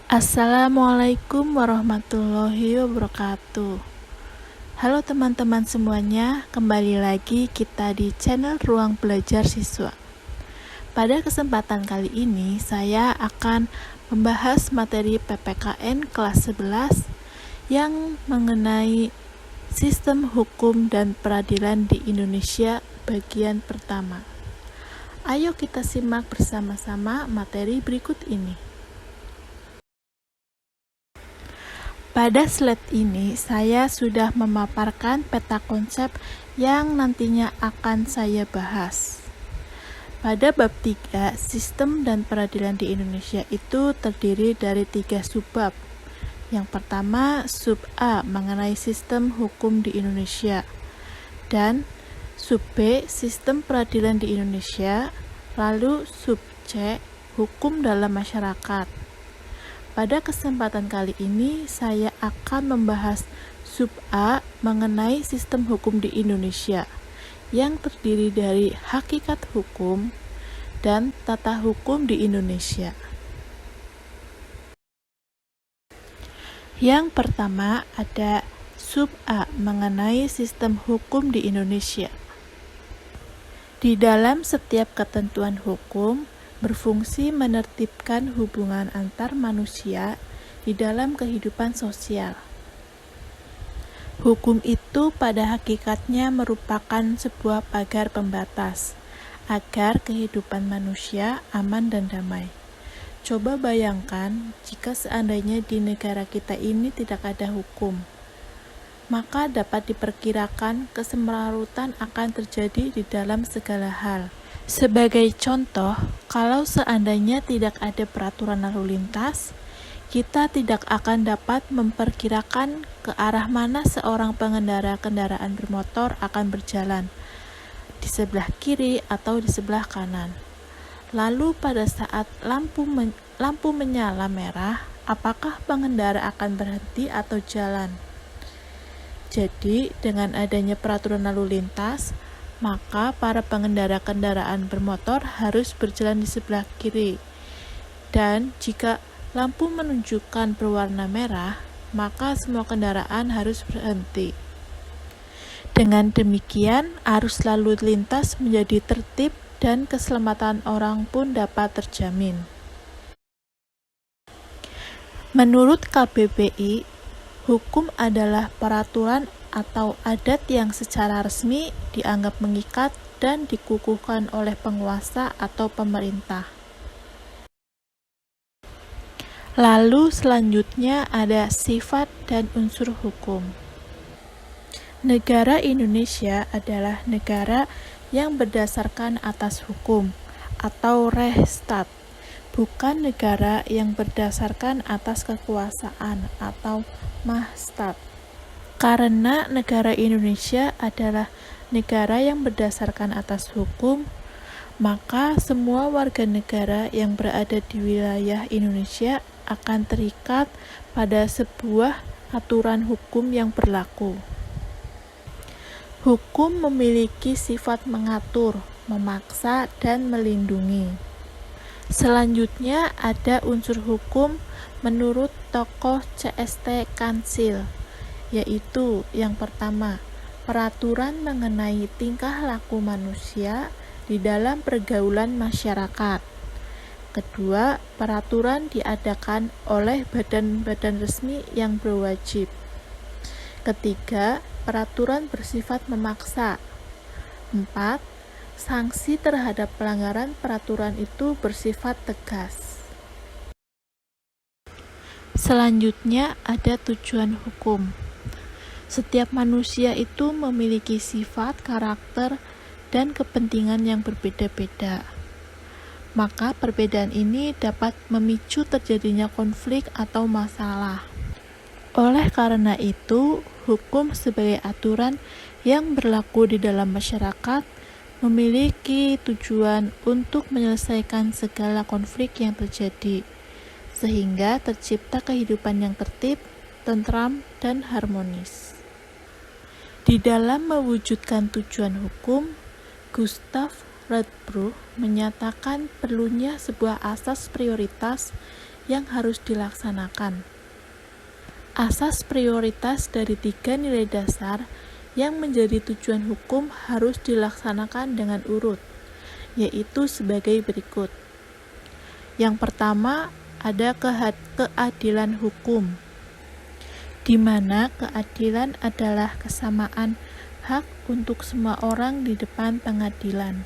Assalamualaikum warahmatullahi wabarakatuh. Halo teman-teman semuanya, kembali lagi kita di channel Ruang Belajar Siswa. Pada kesempatan kali ini, saya akan membahas materi PPKN kelas 11 yang mengenai sistem hukum dan peradilan di Indonesia bagian pertama. Ayo kita simak bersama-sama materi berikut ini. Pada slide ini, saya sudah memaparkan peta konsep yang nantinya akan saya bahas. Pada bab 3, sistem dan peradilan di Indonesia itu terdiri dari 3 subbab. Yang pertama, sub A mengenai sistem hukum di Indonesia, dan sub B, sistem peradilan di Indonesia, lalu sub C, hukum dalam masyarakat. Pada kesempatan kali ini, saya akan membahas sub A mengenai sistem hukum di Indonesia, yang terdiri dari hakikat hukum dan tata hukum di Indonesia. Yang pertama ada sub A mengenai sistem hukum di Indonesia. Di dalam setiap ketentuan hukum, berfungsi menertibkan hubungan antar manusia di dalam kehidupan sosial. Hukum itu pada hakikatnya merupakan sebuah pagar pembatas agar kehidupan manusia aman dan damai. Coba bayangkan jika seandainya di negara kita ini tidak ada hukum, maka dapat diperkirakan kesemrarutan akan terjadi di dalam segala hal. Sebagai contoh, kalau seandainya tidak ada peraturan lalu lintas, kita tidak akan dapat memperkirakan ke arah mana seorang pengendara kendaraan bermotor akan berjalan, di sebelah kiri atau di sebelah kanan. Lalu pada saat lampu menyala merah, apakah pengendara akan berhenti atau jalan? Jadi, dengan adanya peraturan lalu lintas, maka para pengendara kendaraan bermotor harus berjalan di sebelah kiri. Dan jika lampu menunjukkan berwarna merah, maka semua kendaraan harus berhenti. Dengan demikian, arus lalu lintas menjadi tertib dan keselamatan orang pun dapat terjamin. Menurut KBBI, hukum adalah peraturan atau adat yang secara resmi dianggap mengikat dan dikukuhkan oleh penguasa atau pemerintah. Lalu selanjutnya ada sifat dan unsur hukum. Negara Indonesia adalah negara yang berdasarkan atas hukum atau Rechtsstaat, bukan negara yang berdasarkan atas kekuasaan atau Machtstaat. Karena negara Indonesia adalah negara yang berdasarkan atas hukum, maka semua warga negara yang berada di wilayah Indonesia akan terikat pada sebuah aturan hukum yang berlaku. Hukum memiliki sifat mengatur, memaksa, dan melindungi. Selanjutnya ada unsur hukum menurut tokoh CST Kansil, yaitu yang pertama, peraturan mengenai tingkah laku manusia di dalam pergaulan masyarakat. Kedua, peraturan diadakan oleh badan-badan resmi yang berwajib. Ketiga, peraturan bersifat memaksa. 4. Sanksi terhadap pelanggaran peraturan itu bersifat tegas. Selanjutnya ada tujuan hukum. Setiap manusia itu memiliki sifat, karakter, dan kepentingan yang berbeda-beda. Maka perbedaan ini dapat memicu terjadinya konflik atau masalah. Oleh karena itu, hukum sebagai aturan yang berlaku di dalam masyarakat memiliki tujuan untuk menyelesaikan segala konflik yang terjadi, sehingga tercipta kehidupan yang tertib, tentram, dan harmonis. Di dalam mewujudkan tujuan hukum, Gustav Radbruch menyatakan perlunya sebuah asas prioritas yang harus dilaksanakan. Asas prioritas dari 3 nilai dasar yang menjadi tujuan hukum harus dilaksanakan dengan urut, yaitu sebagai berikut. Yang pertama, ada keadilan hukum, di mana keadilan adalah kesamaan hak untuk semua orang di depan pengadilan.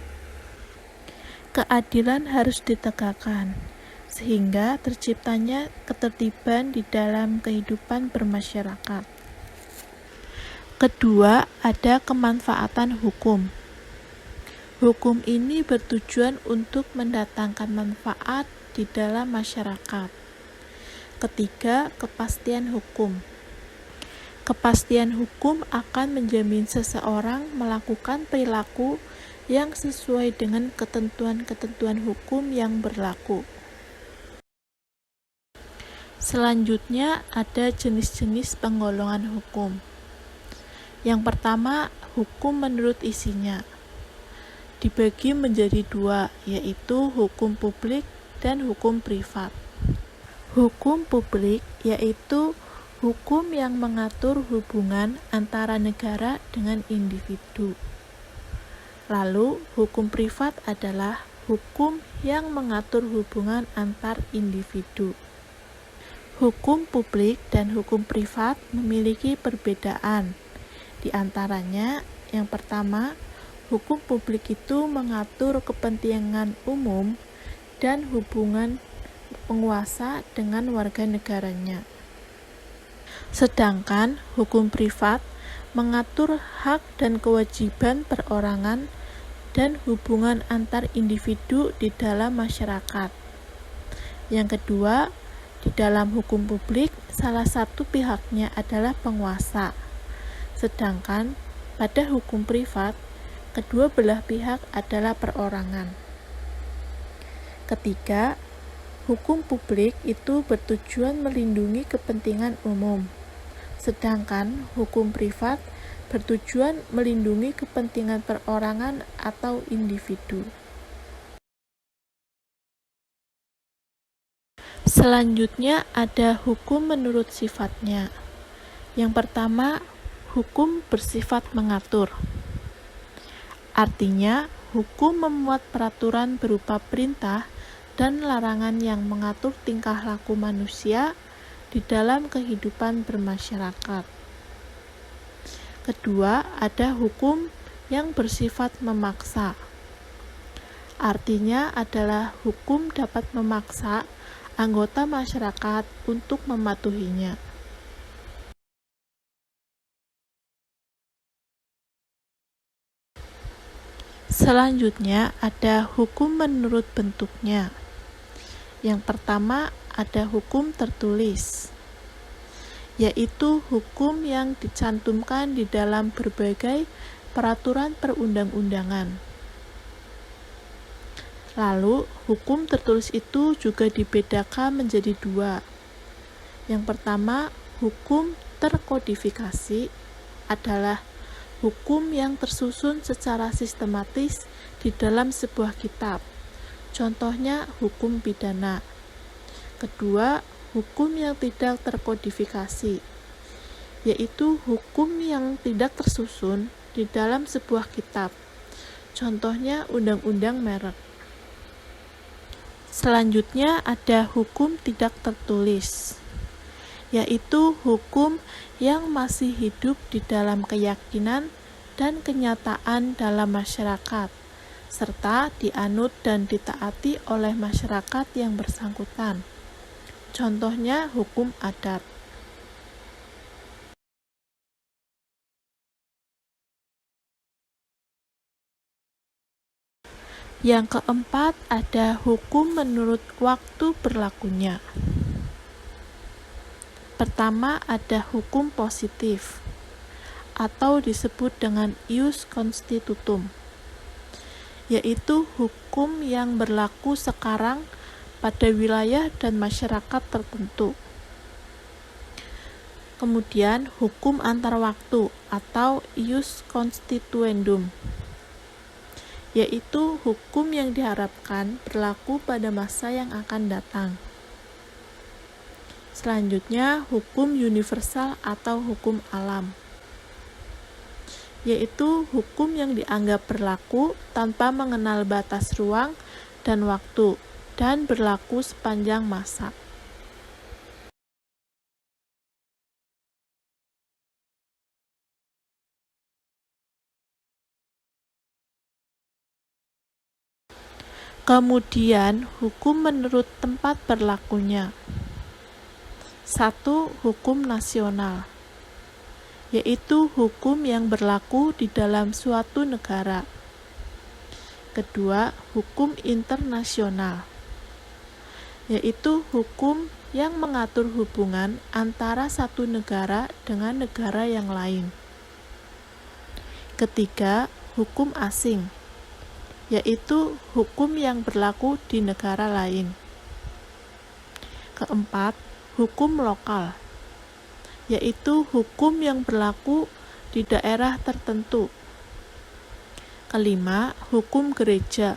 Keadilan harus ditegakkan, sehingga terciptanya ketertiban di dalam kehidupan bermasyarakat. Kedua, ada kemanfaatan hukum. Hukum ini bertujuan untuk mendatangkan manfaat di dalam masyarakat. Ketiga, kepastian hukum. Kepastian hukum akan menjamin seseorang melakukan perilaku yang sesuai dengan ketentuan-ketentuan hukum yang berlaku. Selanjutnya, ada jenis-jenis penggolongan hukum. Yang pertama, hukum menurut isinya. Dibagi menjadi 2, yaitu hukum publik dan hukum privat. Hukum publik yaitu hukum yang mengatur hubungan antara negara dengan individu. Lalu, hukum privat adalah hukum yang mengatur hubungan antar individu. Hukum publik dan hukum privat memiliki perbedaan. Di antaranya, yang pertama, hukum publik itu mengatur kepentingan umum dan hubungan penguasa dengan warga negaranya. Sedangkan hukum privat mengatur hak dan kewajiban perorangan dan hubungan antar individu di dalam masyarakat. Yang kedua, di dalam hukum publik, salah satu pihaknya adalah penguasa. Sedangkan pada hukum privat, kedua belah pihak adalah perorangan. Ketiga, hukum publik itu bertujuan melindungi kepentingan umum, sedangkan hukum privat bertujuan melindungi kepentingan perorangan atau individu. Selanjutnya ada hukum menurut sifatnya. Yang pertama, hukum bersifat mengatur. Artinya, hukum memuat peraturan berupa perintah dan larangan yang mengatur tingkah laku manusia di dalam kehidupan bermasyarakat. Kedua, ada hukum yang bersifat memaksa. Artinya adalah hukum dapat memaksa anggota masyarakat untuk mematuhinya. Selanjutnya ada hukum menurut bentuknya. Yang pertama ada hukum tertulis, yaitu hukum yang dicantumkan di dalam berbagai peraturan perundang-undangan. Lalu, hukum tertulis itu juga dibedakan menjadi 2. Yang pertama, hukum terkodifikasi adalah hukum yang tersusun secara sistematis di dalam sebuah kitab. Contohnya, hukum pidana. Kedua, hukum yang tidak terkodifikasi, yaitu hukum yang tidak tersusun di dalam sebuah kitab. Contohnya, undang-undang merek. Selanjutnya ada hukum tidak tertulis, yaitu hukum yang masih hidup di dalam keyakinan dan kenyataan dalam masyarakat, serta dianut dan ditaati oleh masyarakat yang bersangkutan. Contohnya hukum adat. Yang keempat ada hukum menurut waktu berlakunya. Pertama ada hukum positif, atau disebut dengan ius constitutum, yaitu hukum yang berlaku sekarang pada wilayah dan masyarakat tertentu. Kemudian hukum antar waktu atau ius constituendum, yaitu hukum yang diharapkan berlaku pada masa yang akan datang. Selanjutnya, hukum universal atau hukum alam, yaitu hukum yang dianggap berlaku tanpa mengenal batas ruang dan waktu, dan berlaku sepanjang masa. Kemudian, hukum menurut tempat berlakunya. 1. Hukum nasional, yaitu hukum yang berlaku di dalam suatu negara. Kedua, hukum internasional, yaitu hukum yang mengatur hubungan antara satu negara dengan negara yang lain. Ketiga, hukum asing, yaitu hukum yang berlaku di negara lain. Keempat, hukum lokal, yaitu hukum yang berlaku di daerah tertentu. Kelima, hukum gereja,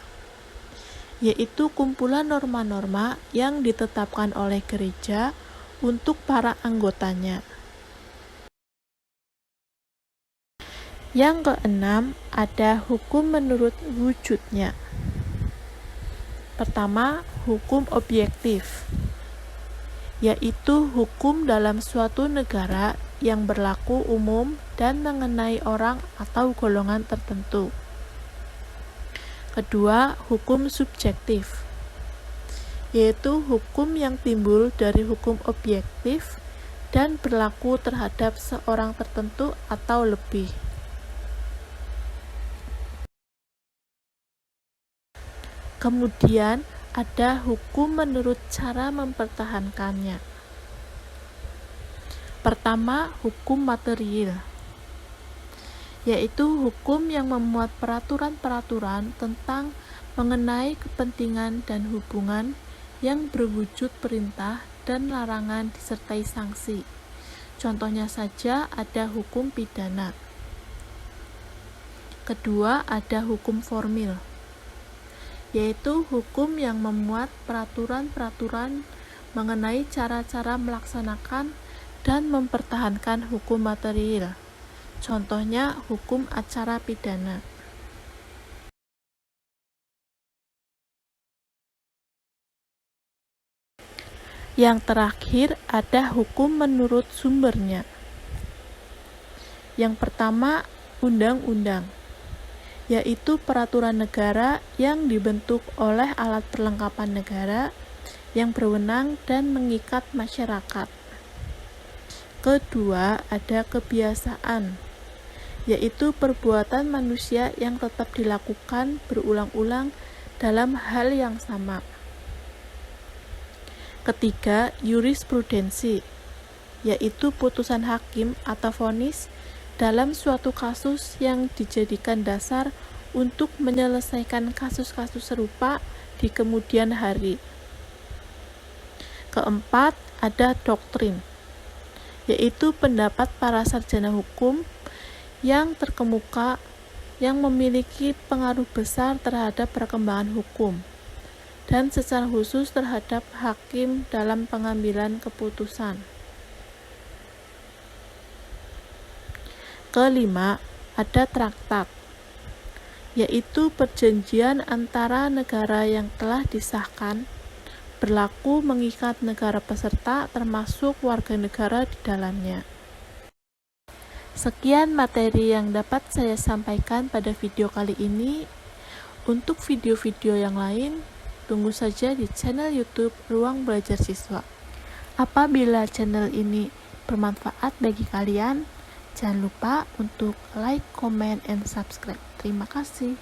yaitu kumpulan norma-norma yang ditetapkan oleh gereja untuk para anggotanya. Yang keenam, ada hukum menurut wujudnya. Pertama, hukum objektif, yaitu hukum dalam suatu negara yang berlaku umum dan mengenai orang atau golongan tertentu. Kedua, hukum subjektif, yaitu hukum yang timbul dari hukum objektif dan berlaku terhadap seorang tertentu atau lebih. Kemudian, ada hukum menurut cara mempertahankannya. Pertama, hukum material, yaitu hukum yang memuat peraturan-peraturan tentang mengenai kepentingan dan hubungan yang berwujud perintah dan larangan disertai sanksi. Contohnya saja ada hukum pidana. Kedua, ada hukum formil, yaitu hukum yang memuat peraturan-peraturan mengenai cara-cara melaksanakan dan mempertahankan hukum material. Contohnya hukum acara pidana. Yang terakhir ada hukum menurut sumbernya. Yang pertama, undang-undang, yaitu peraturan negara yang dibentuk oleh alat perlengkapan negara yang berwenang dan mengikat masyarakat. Kedua, ada kebiasaan, yaitu perbuatan manusia yang tetap dilakukan berulang-ulang dalam hal yang sama. Ketiga, jurisprudensi, yaitu putusan hakim atau vonis dalam suatu kasus yang dijadikan dasar untuk menyelesaikan kasus-kasus serupa di kemudian hari. Keempat, ada doktrin, yaitu pendapat para sarjana hukum yang terkemuka yang memiliki pengaruh besar terhadap perkembangan hukum dan secara khusus terhadap hakim dalam pengambilan keputusan. Kelima, ada traktat, yaitu perjanjian antara negara yang telah disahkan berlaku mengikat negara peserta termasuk warga negara di dalamnya. Sekian materi yang dapat saya sampaikan pada video kali ini. Untuk video-video yang lain, tunggu saja di channel YouTube Ruang Belajar Siswa. Apabila channel ini bermanfaat bagi kalian, jangan lupa untuk like, comment, and subscribe. Terima kasih.